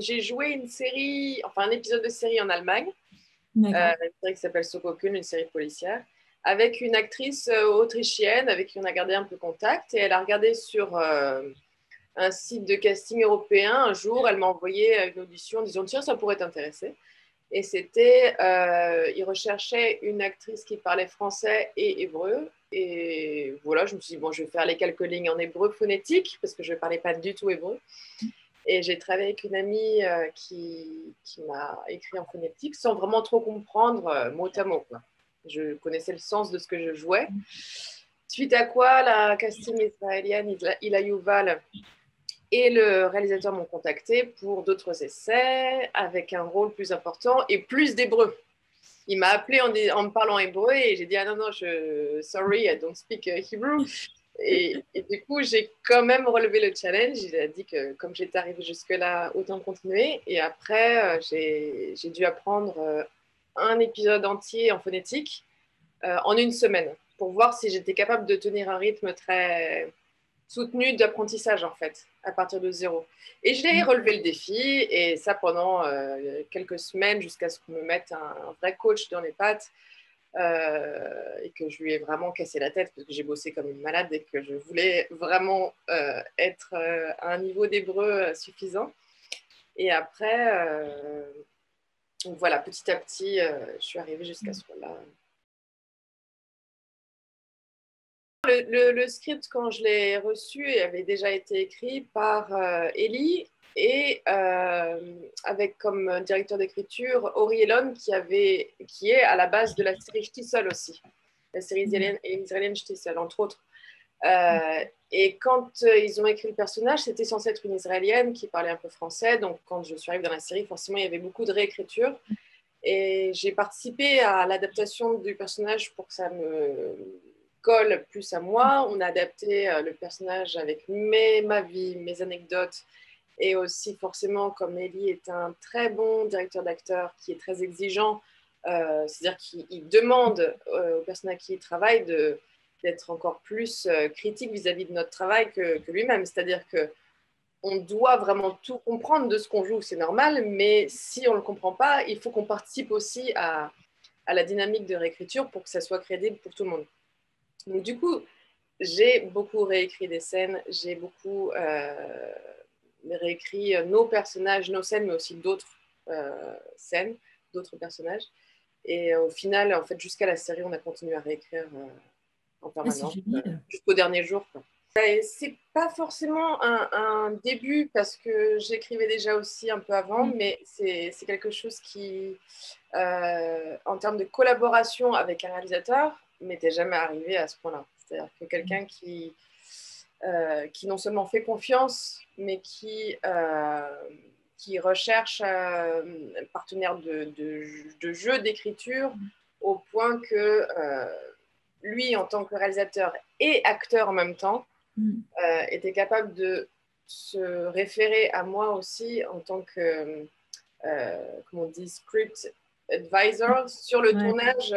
j'ai joué une série, enfin un épisode de série en Allemagne, D'accord. une série qui s'appelle Sokokun, une série policière, avec une actrice autrichienne avec qui on a gardé un peu contact. Et elle a regardé sur un site de casting européen. Un jour, elle m'a envoyé une audition en disant tiens, ça pourrait t'intéresser. Et c'était, ils recherchaient une actrice qui parlait français et hébreu. Et voilà, je me suis dit, bon, je vais faire les quelques lignes en hébreu phonétique, parce que je ne parlais pas du tout hébreu. Et j'ai travaillé avec une amie qui m'a écrit en phonétique sans vraiment trop comprendre mot à mot, quoi. Je connaissais le sens de ce que je jouais. Suite à quoi, la casting israélienne Ila Yuval et le réalisateur m'ont contacté pour d'autres essais avec un rôle plus important et plus d'hébreu. Il m'a appelé en me parlant hébreu et j'ai dit ah non non sorry I don't speak Hebrew et du coup j'ai quand même relevé le challenge. Il a dit que comme j'étais arrivée jusque là autant continuer et après j'ai dû apprendre un épisode entier en phonétique en une semaine pour voir si j'étais capable de tenir un rythme très soutenu d'apprentissage en fait, à partir de zéro. Et je l'ai relevé le défi et ça pendant quelques semaines jusqu'à ce qu'on me mette un vrai coach dans les pattes et que je lui ai vraiment cassé la tête parce que j'ai bossé comme une malade et que je voulais vraiment être à un niveau d'hébreu suffisant. Et après, donc voilà, petit à petit, je suis arrivée jusqu'à ce point-là. Le script, quand je l'ai reçu, avait déjà été écrit par Ellie et avec comme directeur d'écriture Ori Elon, qui est à la base de la série Shtisel aussi, la série israélienne Shtisel, entre autres. Et quand ils ont écrit le personnage, c'était censé être une Israélienne qui parlait un peu français. Donc, quand je suis arrivée dans la série, forcément, il y avait beaucoup de réécriture. Et j'ai participé à l'adaptation du personnage pour que ça me colle plus à moi. On a adapté le personnage avec ma vie, mes anecdotes. Et aussi, forcément, comme Ellie est un très bon directeur d'acteur qui est très exigeant, c'est-à-dire qu'il demande aux personnes à qui il travaille d'être encore plus critique vis-à-vis de notre travail que lui-même. C'est-à-dire que on doit vraiment tout comprendre de ce qu'on joue, c'est normal, mais si on ne le comprend pas, il faut qu'on participe aussi à la dynamique de réécriture pour que ça soit crédible pour tout le monde. Donc du coup, j'ai beaucoup réécrit des scènes, j'ai beaucoup réécrit nos personnages, nos scènes, mais aussi d'autres scènes, d'autres personnages. Et au final, en fait, jusqu'à la série, on a continué à réécrire en Ah, c'est permanence génial. jusqu'au dernier jour, quoi. C'est pas forcément un début parce que j'écrivais déjà aussi un peu avant, mais c'est quelque chose qui, en termes de collaboration avec un réalisateur, m'était jamais arrivé à ce point-là. C'est-à-dire que quelqu'un qui non seulement fait confiance, mais qui recherche un partenaire de jeu, d'écriture, au point que lui, en tant que réalisateur et acteur en même temps, était capable de se référer à moi aussi en tant que, comment on dit, script advisor sur le Ouais. tournage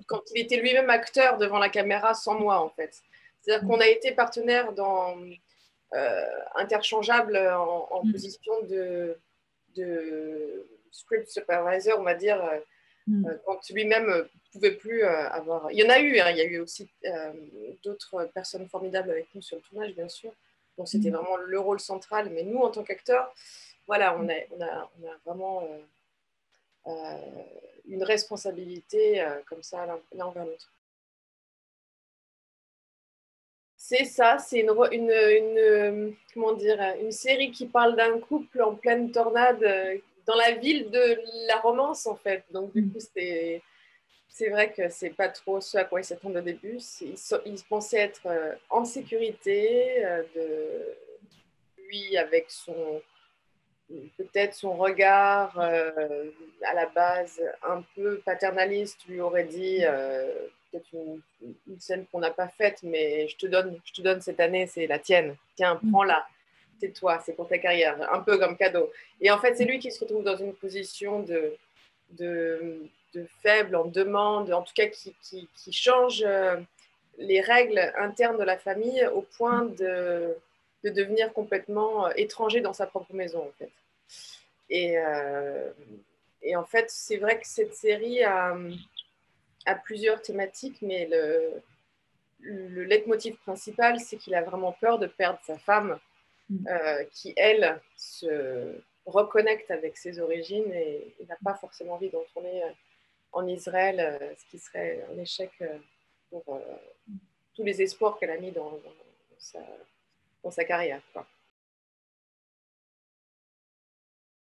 quand il était lui-même acteur devant la caméra sans moi en fait. C'est-à-dire qu'on a été partenaires interchangeables en position de script supervisor, on va dire, quand lui-même pouvait plus avoir. Il y en a eu, hein, il y a eu aussi d'autres personnes formidables avec nous sur le tournage, bien sûr. Donc c'était vraiment le rôle central. Mais nous, en tant qu'acteurs, voilà, on a vraiment une responsabilité comme ça l'un envers l'autre. C'est ça, c'est comment dire, une série qui parle d'un couple en pleine tornade dans la ville de la romance en fait. Donc du coup, c'est vrai que c'est pas trop ce à quoi ils s'attendent au début. Ils pensaient être en sécurité, lui avec peut-être son regard à la base un peu paternaliste lui aurait dit peut-être une scène qu'on n'a pas faite, mais je te donne cette année, c'est la tienne. Tiens, prends-la. C'est toi, c'est pour ta carrière, un peu comme cadeau. Et en fait, c'est lui qui se retrouve dans une position de faible en demande, en tout cas qui change les règles internes de la famille au point de devenir complètement étranger dans sa propre maison, en fait. Et, et en fait, c'est vrai que cette série a plusieurs thématiques, mais le leitmotiv principal, c'est qu'il a vraiment peur de perdre sa femme, qui, elle, se reconnecte avec ses origines et n'a pas forcément envie d'en tourner en Israël, ce qui serait un échec pour tous les espoirs qu'elle a mis dans sa carrière, quoi.